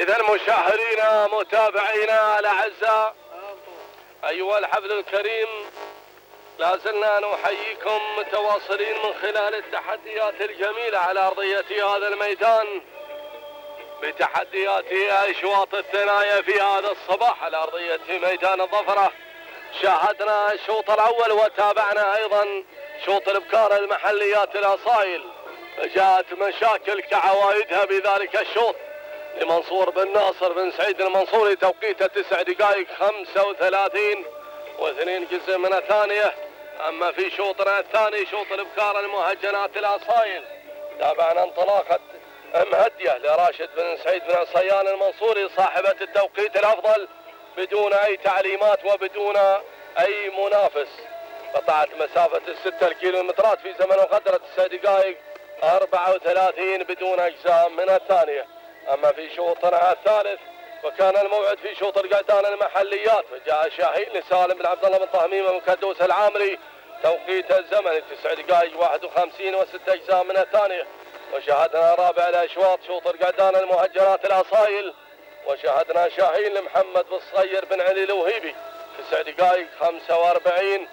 إذا مشاهدينا متابعينا الأعزاء أيها الحفل الكريم، لا زلنا نحييكم متواصلين من خلال التحديات الجميلة على أرضية هذا الميدان بتحديات أشواط الثنايا في هذا الصباح على أرضية ميدان الظفرة. شاهدنا الشوط الأول وتابعنا أيضا شوط الابكار المحليات الأصايل. جاءت مشاكل كعوايدها بذلك الشوط لمنصور بن ناصر بن سعيد المنصوري، توقيته 9 دقائق 35 و2 جزء من الثانية. أما في شوطنا الثاني شوط الابكار المهجنات الأصايل، تابعنا انطلاقة مهدية لراشد بن سعيد بن عصيان المنصوري صاحبة التوقيت الأفضل بدون أي تعليمات وبدون أي منافس. قطعت مسافة 6 كيلومترات في زمن وقدرة 9 دقائق 34 بدون أجزاء من الثانية. أما في شوطنا الثالث وكان الموعد في شوط القعدان المحليات، فجاء شاهين لسالم بن عبد الله بن طهميمة من كدوس العامري، توقيت الزمن 9 دقائق 51 و6 أجزاء من الثانية. وشاهدنا رابع الأشواط شوط القعدان المهجنات الأصايل، وشاهدنا شاهين لمحمد بن صغير بن علي الوهيبي 9 دقائق 45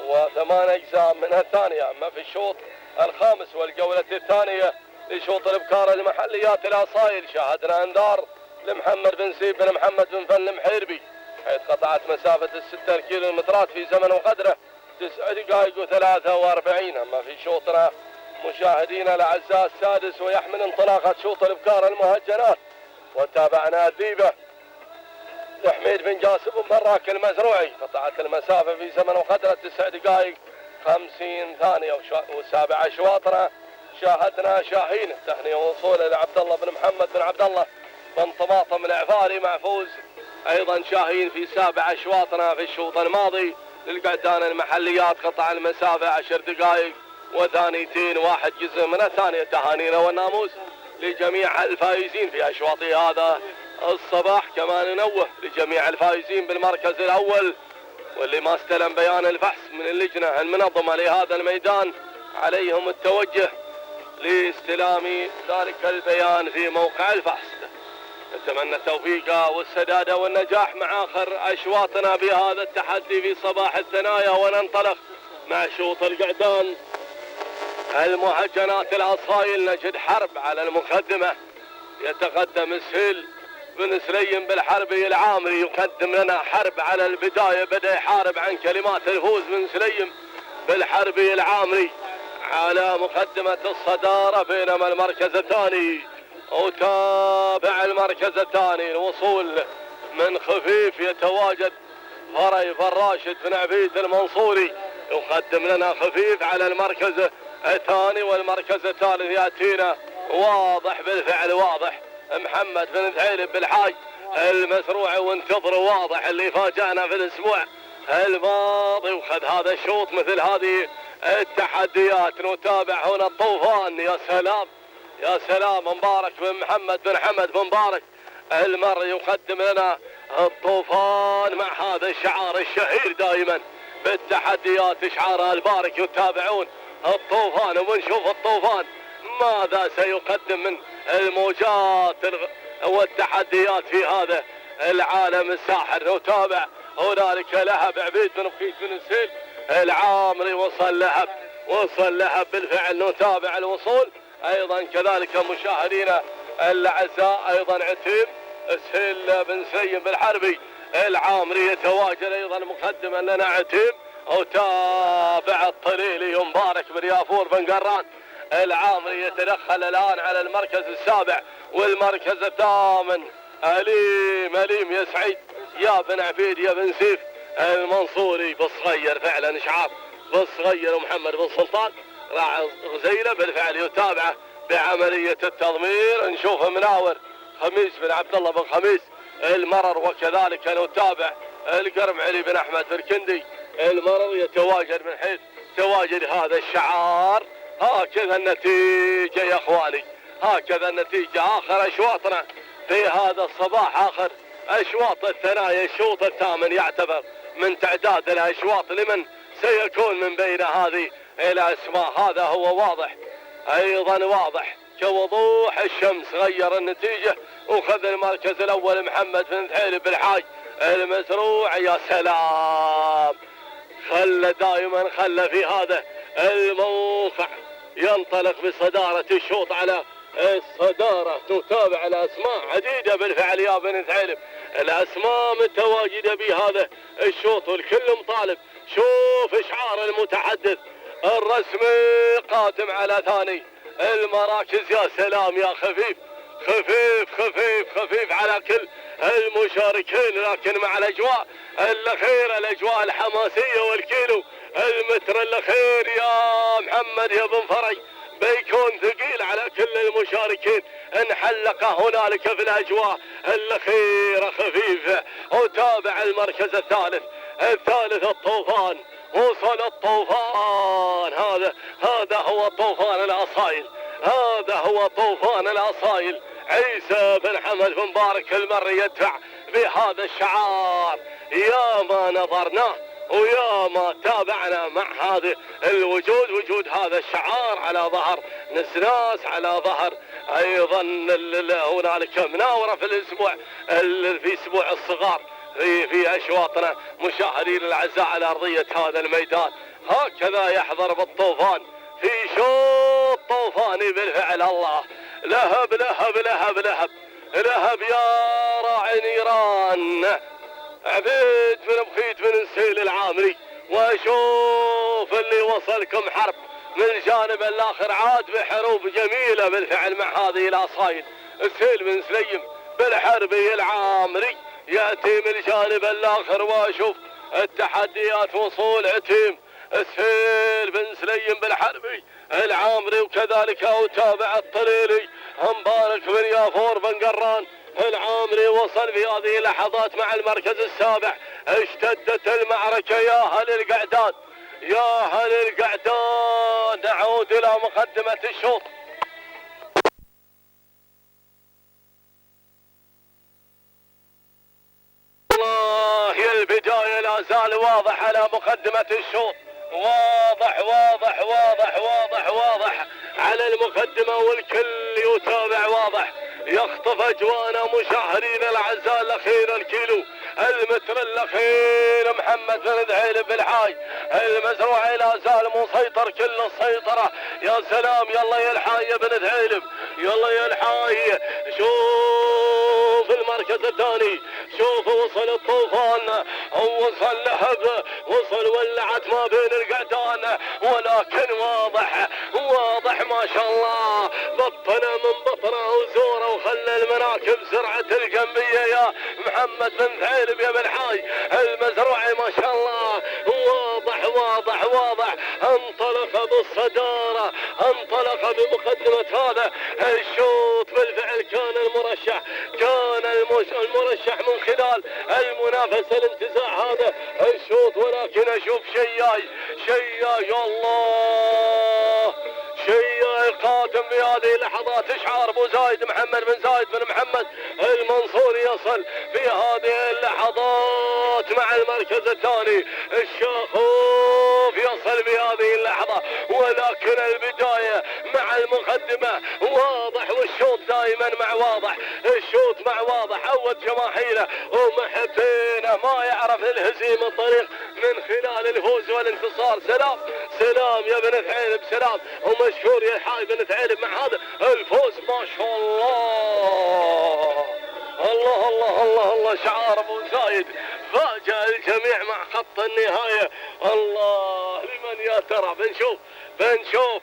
و8 أجزاء من الثانية. أما في الشوط الخامس والجولة الثانية لشوط الابكار المحليات الأصايل، شاهدنا انذار لمحمد بن سيب بن محمد بن فن المحيربي، حيث قطعت مسافة 6 كيلومترات في زمن وقدره 9 دقائق و43. أما في شوطنا مشاهدينا الأعزاء السادس ويحمل انطلاقة شوط الابكار المهجنات، وتابعنا الذيبة لحميد بن جاسم بن براك المزروعي، قطعت المسافة في زمن وقدره 9 دقائق 50 ثانية. وسابع أشواطنا شاهدنا شاهين التهنئة وصوله لعبد الله بن محمد بن عبد الله بن طماطم العفاري مع فوز ايضا شاهين في سابع اشواطنا في الشوط الماضي للقعدان المحليات، قطع المسافة 10 دقائق و2 1 جزء من الثانية. تهانينا والناموس لجميع الفائزين في اشواط هذا الصباح، كما ننوه لجميع الفائزين بالمركز الاول واللي ما استلم بيان الفحص من اللجنة المنظمة لهذا الميدان عليهم التوجه لاستلام ذلك البيان في موقع الفحص. نتمنى التوفيق والسداد والنجاح مع آخر أشواطنا بهذا التحدي في صباح الثنايا، وننطلق مع شوط القعدان المهجنات الأصايل. نجد حرب على المقدمة، يتقدم سهيل بن سليم بالحربي العامري، يقدم لنا حرب على البداية، بدأ يحارب عن كلمات الفوز بن سليم بالحربي العامري على مقدمة الصدارة، بينما المركز الثاني وتابع المركز الثاني الوصول من خفيف يتواجد فري فراشد بن عبيد المنصوري، يقدم لنا خفيف على المركز الثاني. والمركز الثالث يأتينا واضح بالفعل، واضح محمد بن ثعيلب بالحاج المزروع، وانتظر واضح اللي فاجأنا في الأسبوع الماضي وخذ هذا الشوط مثل هذه التحديات. نتابع هنا الطوفان، يا سلام يا سلام، مبارك بن محمد بن حمد بن مبارك المر يقدم لنا الطوفان مع هذا الشعار الشهير دائما بالتحديات، شعار البارك. يتابعون الطوفان ونشوف الطوفان ماذا سيقدم من الموجات والتحديات في هذا العالم الساحر. نتابع هنالك لهب عبيد بن بخيت بن سهيل العامري، وصل لهب بالفعل. نتابع الوصول ايضا كذلك مشاهدينا الاعزاء، ايضا عتيب سهيل بن سليم بالحربي العامري يتواجد ايضا مقدما لنا عتيب. وتابع الطليلي مبارك بن يافور بن قران العامري يتدخل الان على المركز السابع والمركز الثامن. أليم يا سعيد يا بن عبيد يا بن سيف المنصوري بالصغير، فعلا اشعار بالصغير، ومحمد بن سلطان راعي غزيله بالفعل يتابعه بعمليه التضمير. نشوف مناور خميس بن عبد الله بن خميس المرر، وكذلك نتابع القرمعلي بن احمد فركندي المرر يتواجد من حيث تواجد هذا الشعار. هكذا النتيجه يا اخواني، هكذا النتيجه. اخر اشواطنا في هذا الصباح، اخر اشواط الثنايا، الشوط الثامن يعتبر من تعداد الاشواط لمن سيكون من بين هذه الاسماء. هذا هو واضح ايضا، واضح كوضوح الشمس غير النتيجة وخذ المركز الأول محمد بن ثعلب بالحاج المزروع. يا سلام، خلى في هذا الموقع ينطلق بصدارة الشوط على الصدارة. تتابع الأسماء عديدة بالفعل يا بن ثعلب، الأسماء متواجدة بهذا الشوط والكل مطالب. شوف إشعار المتحدث الرسمي قادم على ثاني المراكز. يا سلام يا خفيف خفيف خفيف خفيف على كل المشاركين، لكن مع الأجواء الأخيرة، الأجواء الحماسية والكيلو المتر الأخير يا محمد يا بن فرج بيكون ثقيل على كل المشاركين. انحلق هنالك في الأجواء الأخيرة خفيفة. وتابع المركز الثالث الطوفان. وصل الطوفان، هذا هو طوفان الأصايل، هذا هو طوفان الأصايل. عيسى بن حمد بن مبارك المري يدفع بهذا الشعار. يا ما نظرناه ويا ما تابعنا مع هذا الوجود، وجود هذا الشعار على ظهر نسناس، على ظهر ايضا هنالك مناوره في اسبوع الصغار في اشواطنا مشاهدين الاعزاء على ارضيه هذا الميدان. هكذا يحضر بالطوفان في شوط طوفاني بالفعل. الله، لهب لهب لهب لهب لهب يا راعي نيران عبيد بن بخيت بن نسيل العامري. واشوف اللي وصلكم حرب من الجانب الاخر، عاد بحروب جميله بالفعل مع هذه الاصايل. السيل بن سليم بالحربي العامري ياتي من الجانب الاخر. واشوف التحديات وصول عتيم السيل بن سليم بالحربي العامري، وكذلك اتابع الطليلي مبارك بن يافور بن قران العامري. وصل في هذه اللحظات مع المركز السابع. اشتدت المعركة يا أهل القعدان، يا أهل القعدان. نعود إلى مقدمة الشوط. والله البداية لا زال واضح على مقدمة الشوط، واضح واضح واضح واضح واضح على المقدمة، والكل يتابع واضح. يخطف أجوانا مشاهدين الأعزاء الأخير الكيلو المتر الأخير محمد بن ثعلب بالحاج المزروع لا زال مسيطر كل السيطرة. يا سلام، يلا يا الحاي يا بن ثعلب، يلا يا الحاي. شوف المركز الثاني، شوف وصل الطوفان، وصل لهب، وصل ولعت ما بين القعدان، ولكن واضح واضح ما شاء الله بطنه من بطنه وزوره، وخلى المناكب سرعة الجنبية يا محمد بن ثعلب يا بن حاي المزروعي ما شاء الله. واضح واضح واضح، انطلق بالصدارة، انطلق بمقدمة هذا الشوط بالفعل. كان المرشح من خلال المنافسة لانتزاع هذا الشوط، ولكن اشوف شياي يا الله، شيء قادم بهذه اللحظات. اشعار ابو زايد محمد بن زايد بن محمد المنصوري يصل في هذه اللحظات مع المركز الثاني. الشاخوف يصل في هذه اللحظة، ولكن البداية مع المقدمة واضح، والشوط دائما مع واضح، الشوط مع واضح. عود جماهيره ومحبينه ما يعرف الهزيمة الطريق من خلال الفوز والانتصار. سلام يا بن ثعلب، سلام ومشكور يا الحاج بن ثعلب مع هذا الفوز ما شاء الله. الله الله الله الله، شعار ابو زايد فاجأ الجميع مع خط النهاية. الله، لمن يا ترى؟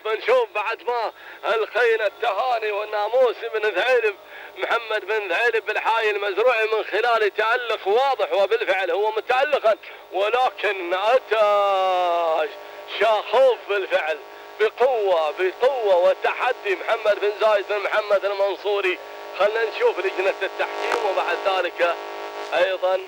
بنشوف بعد ما الخينا التهاني والناموس بن ثعلب محمد بن ثعلب بالحاي المزروعي من خلال تألق واضح، وبالفعل هو متألقا، ولكن أتى شاخوف بالفعل بقوة وتحدي محمد بن زايد بن محمد المنصوري. خلنا نشوف لجنة التحكيم وبعد ذلك أيضا